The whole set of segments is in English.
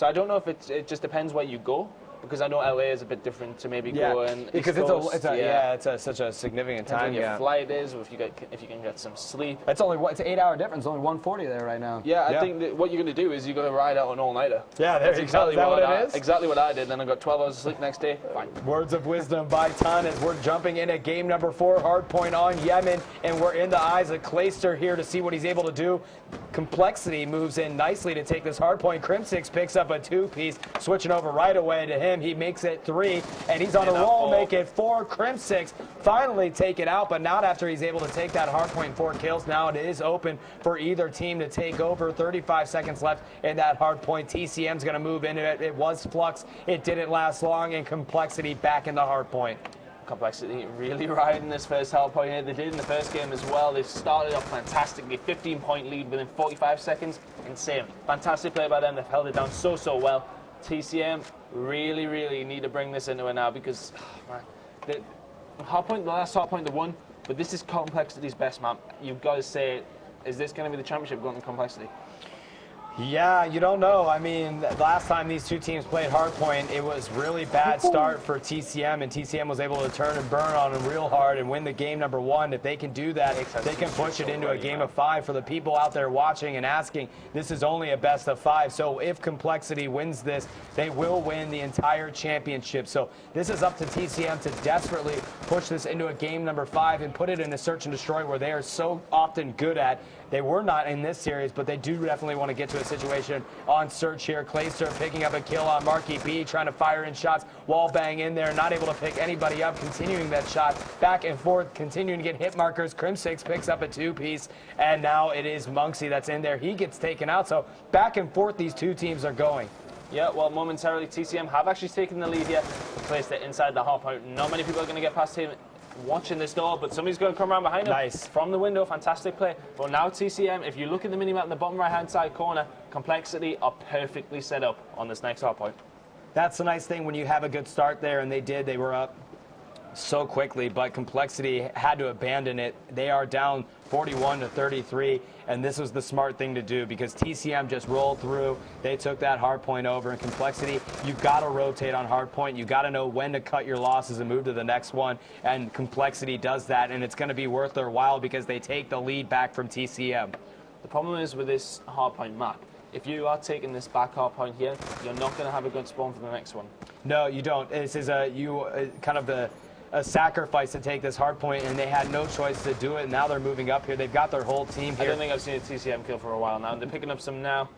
So I don't know if it just depends where you go, because I know LA is a bit different to maybe go and because it's such a significant time. When your flight is, or if you can get some sleep. It's an 8-hour difference. Only 140 there right now. Yeah, I think that what you're going to do is you're going to ride out an all-nighter. Yeah, that's exactly what it is. Exactly what I did. Then I got 12 hours of sleep next day. Fine. Words of wisdom by Ton as we're jumping into game number 4, Hardpoint on Yemen, and we're in the eyes of Clayster here to see what he's able to do. Complexity moves in nicely to take this Hardpoint. Crimsix picks up a 2-piece, switching over right away to him. He makes it 3, and he's on a roll, make it 4. Crimsix finally take it out, but not after he's able to take that Hardpoint 4 kills. Now it is open for either team to take over. 35 seconds left in that Hardpoint. TCM's going to move into it. It was Flux. It didn't last long, and Complexity back in the Hardpoint. Complexity really riding this first Hardpoint here. They did in the first game as well. They started off fantastically. 15-point lead within 45 seconds. Insane. Fantastic play by them. They've held it down so well. TCM really need to bring this into it now, because the last Hardpoint they won, but this is Complexity's best map. You've got to say, is this going to be the championship going to Complexity? Yeah, you don't know. I mean, last time these two teams played Hardpoint, it was really bad start for TCM, and TCM was able to turn and burn on them real hard and win the game number 1. If they can do that, they can push it into a game of 5. For the people out there watching and asking, this is only a best of 5. So if Complexity wins this, they will win the entire championship. So this is up to TCM to desperately push this into a game number 5 and put it in a search and destroy where they are so often good at. They were not in this series, but they do definitely want to get to a situation on search here. Clayster picking up a kill on Marky B, trying to fire in shots, wall bang in there, not able to pick anybody up, continuing that shot back and forth, continuing to get hit markers. Crimsix picks up a 2-piece, and now it is Monksy that's in there. He gets taken out, so back and forth these two teams are going. Yeah, well, momentarily TCM have actually taken the lead here. Placed it inside the Hardpoint. Not many people are going to get past him watching this door, but somebody's going to come around behind him. Nice. From the window, fantastic play. But now TCM, if you look at the minimap in the bottom right-hand side corner, Complexity are perfectly set up on this next Hardpoint. That's the nice thing when you have a good start there, and they were up so quickly, but Complexity had to abandon it. They are down 41-33, and this was the smart thing to do because TCM just rolled through. They took that Hardpoint over, and Complexity, you've got to rotate on Hardpoint. You've got to know when to cut your losses and move to the next one, and Complexity does that, and it's going to be worth their while because they take the lead back from TCM. The problem is with this Hardpoint map, if you are taking this back Hardpoint here, you're not going to have a good spawn for the next one. No, you don't. This is kind of a sacrifice to take this Hardpoint, and they had no choice to do it. Now they're moving up here. They've got their whole team here. I don't think I've seen a TCM kill for a while now. They're picking up some now,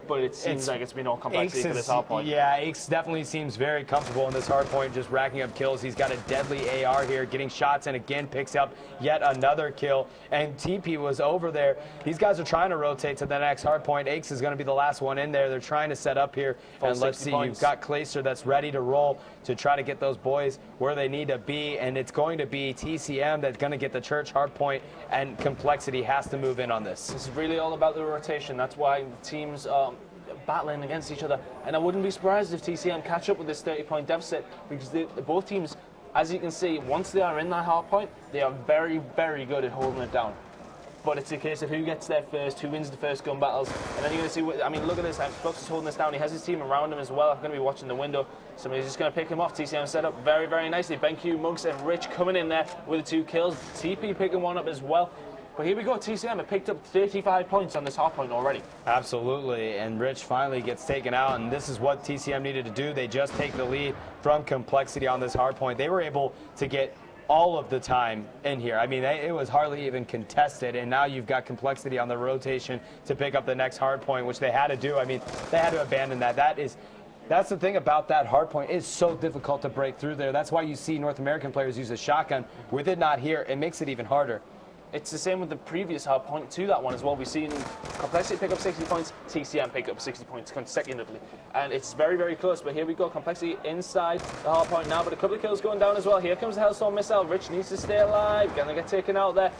but it seems like it's been all Complexity for this Hardpoint. Yeah, Aches definitely seems very comfortable in this Hardpoint, just racking up kills. He's got a deadly AR here, getting shots, and again picks up yet another kill. And TP was over there. These guys are trying to rotate to the next Hardpoint. Aches is going to be the last one in there. They're trying to set up here. And let's see, you've got Clayster that's ready to roll to try to get those boys where they need to be. And it's going to be TCM that's going to get the church Hardpoint, and Complexity has to move in on this. This is really all about the rotation. That's why the teams are battling against each other. And I wouldn't be surprised if TCM catch up with this 30-point deficit, because both teams, as you can see, once they are in that Hardpoint, they are very good at holding it down. But it's a case of who gets there first, who wins the first gun battles, and then you're going to see, I mean, look at this, Flux is holding this down. He has his team around him as well. I'm going to be watching the window. Somebody's just going to pick him off. TCM set up very nicely. BenQ, Monks, and Rich coming in there with the 2 kills. TP picking one up as well. But here we go, TCM have picked up 35 points on this Hardpoint already. Absolutely, and Rich finally gets taken out, and this is what TCM needed to do. They just take the lead from Complexity on this Hardpoint. They were able to get all of the time in here. I mean, it was hardly even contested, and now you've got Complexity on the rotation to pick up the next Hardpoint, which they had to do. I mean, they had to abandon that. That's the thing about that Hardpoint. It's so difficult to break through there. That's why you see North American players use a shotgun. With it not here, it makes it even harder. It's the same with the previous Hardpoint to that one as well. We've seen Complexity pick up 60 points, TCM pick up 60 points consecutively. And it's very close, but here we go. Complexity inside the Hardpoint now, but a couple of kills going down as well. Here comes the Hellstorm missile. Rich needs to stay alive. Gonna get taken out there.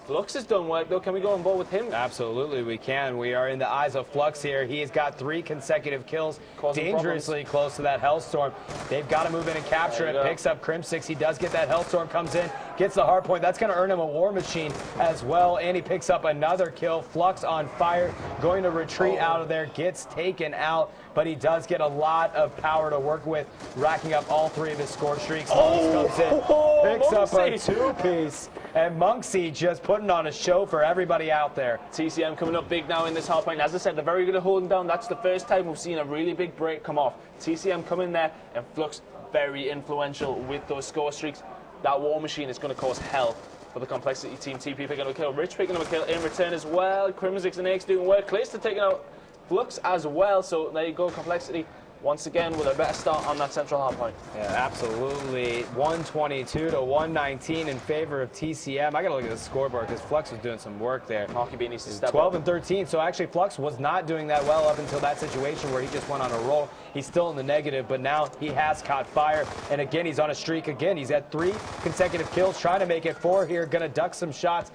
Flux has done work, though. Can we go on board with him? Absolutely, we can. We are in the eyes of Flux here. He has got 3 consecutive kills, dangerously close to that Hellstorm. They've got to move in and capture it. Picks up Crim6. He does get that Hellstorm, comes in, gets the Hardpoint. That's going to earn him a War Machine as well, and he picks up another kill. Flux on fire, going to retreat out of there, gets taken out, but he does get a lot of power to work with, racking up all 3 of his score streaks. Monks comes in, picks up a 2-piece, and Monksy just putting on a show for everybody out there. TCM coming up big now in this Hardpoint. As I said, they're very good at holding down. That's the first time we've seen a really big break come off. TCM come in there, and Flux very influential with those score streaks. That War Machine is going to cause hell for the Complexity team. TP picking up a kill, Rich picking up a kill in return as well. Crim6 and Aches doing work. Clayster taking out Flux as well. So there you go, Complexity once again with a better start on that central Hardpoint. Yeah, absolutely. 122 to 119 in favor of TCM. I got to look at the scoreboard because Flux was doing some work there. Marky B needs to step 12 up. and 13. So actually, Flux was not doing that well up until that situation where he just went on a roll. He's still in the negative, but now he has caught fire. And again, he's on a streak again. He's had 3 consecutive kills, trying to make it 4 here. Going to duck some shots.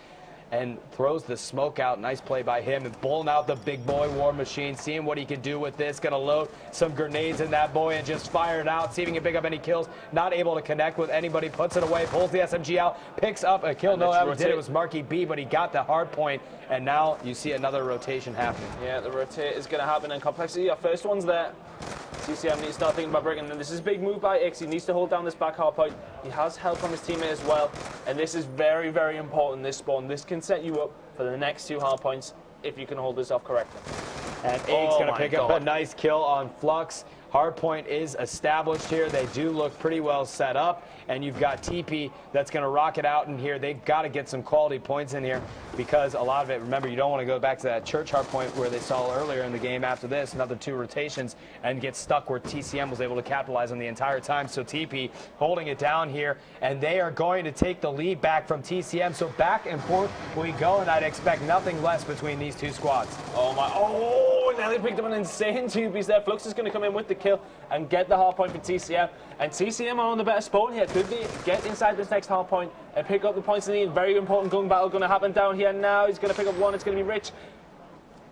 And throws the smoke out. Nice play by him. And pulling out the big boy War Machine, seeing what he can do with this. Going to load some grenades in that boy and just fire it out. See if he can pick up any kills. Not able to connect with anybody. Puts it away. Pulls the SMG out. Picks up a kill. No, that did. It was Marky B, but he got the hard point. And now you see another rotation happening. Yeah, the rotate is going to happen in Complexity. Our first one's there. TCM needs to start thinking about breaking. And this is a big move by X. He needs to hold down this back Hardpoint. He has help from his teammate as well. And this is very, very important, this spawn. This can set you up for the next 2 Hardpoints if you can hold this off correctly. And Ake's going to pick up a nice kill on Flux. Hardpoint is established here. They do look pretty well set up. And you've got TP that's going to rock it out in here. They've got to get some quality points in here because a lot of it, remember, you don't want to go back to that church Hardpoint where they saw earlier in the game after this, another 2 rotations, and get stuck where TCM was able to capitalize on the entire time. So TP holding it down here, and they are going to take the lead back from TCM. So back and forth we go, and I'd expect nothing less between these 2 squads. Oh, my. Oh, now they picked up an insane 2-piece there. Flux is going to come in with the kill and get the Hardpoint for TCM. And TCM are on the better spawn here. Could they get inside this next Hardpoint and pick up the points they need? Very important gun battle going to happen down here now. He's going to pick up 1. It's going to be Rich.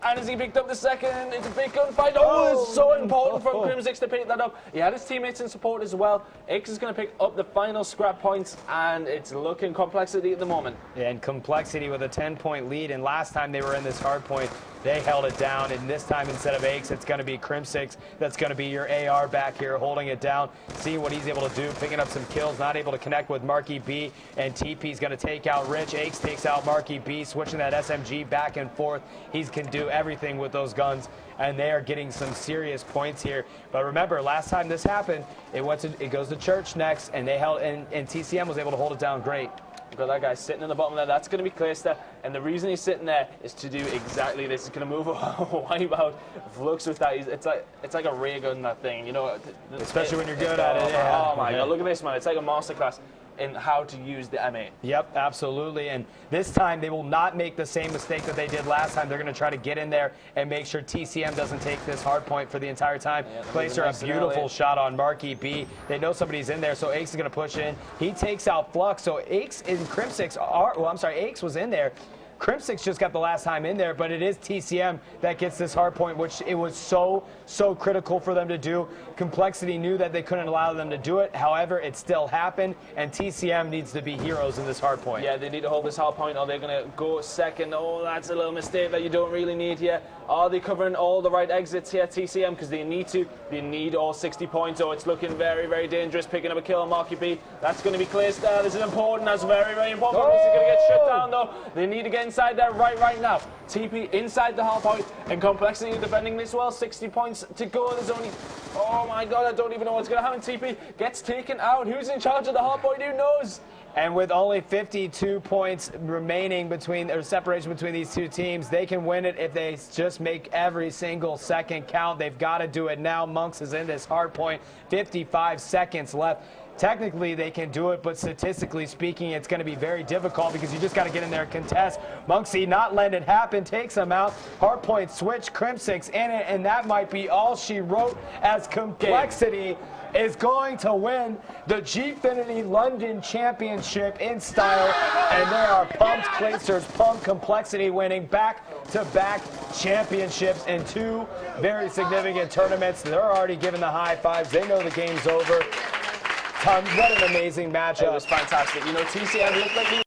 And as he picked up the second, it's a big gunfight. Oh, it's so important from Crim6 to pick that up. He had his teammates in support as well. X is going to pick up the final scrap points, and it's looking Complexity at the moment. Yeah, and Complexity with a 10-point lead, and last time they were in this Hardpoint, they held it down, and this time instead of Aches, it's going to be Crim6 that's going to be your AR back here, holding it down, seeing what he's able to do, picking up some kills, not able to connect with Marky B, and TP's going to take out Rich. Aches takes out Marky B, switching that SMG back and forth. He can do everything with those guns, and they are getting some serious points here. But remember, last time this happened, it goes to church next, and they held, and TCM was able to hold it down great. We've got that guy sitting in the bottom there. That's going to be Clayster. And the reason he's sitting there is to do exactly this. He's going to move wipe out Flux with that. It's like a ray gun, that thing. You know, especially when you're good at it. Yeah. Oh my God! Look at this, man. It's like a masterclass in how to use the M8. Yep, absolutely. And this time they will not make the same mistake that they did last time. They're going to try to get in there and make sure TCM doesn't take this hard point for the entire time. Yeah, Placer a beautiful shot on Marky B. They know somebody's in there, so Aches is going to push in. He takes out Flux. So Aches and Crim6 are, well, I'm sorry, Aches was in there. Crim6 just got the last time in there, but it is TCM that gets this hard point, which it was so critical for them to do. Complexity knew that they couldn't allow them to do it. However, it still happened, and TCM needs to be heroes in this hard point. Yeah, they need to hold this hard point, or they're going to go second. Oh, that's a little mistake that you don't really need here. Are they covering all the right exits here, TCM? Because they need to. They need all 60 points. Oh, it's looking very, very dangerous. Picking up a kill on Marky B. That's going to be Clayster. This is important. That's very, very important. This is going to get shut down, though. They need to get inside there right now. TP inside the hard point, and Complexity defending this well. 60 points to go. There's only, oh my God, I don't even know what's going to happen. TP gets taken out. Who's in charge of the hard point? Who knows? And with only 52 points remaining between, or separation between these 2 teams, they can win it if they just make every single second count. They've got to do it now. Monks is in this hard point. 55 seconds left. technically they can do it, but statistically speaking, it's going to be very difficult because you just got to get in there and contest. Monksy not letting it happen, takes him out. Hardpoint switch, Crimsix in it, and that might be all she wrote, as Complexity is going to win the GFINITY London Championship in style, and they are pumped. Clayster's pumped. Complexity winning back-to-back championships in 2 very significant tournaments. They're already giving the high fives. They know the game's over. What an amazing matchup. It was fantastic. You know, TCM looked like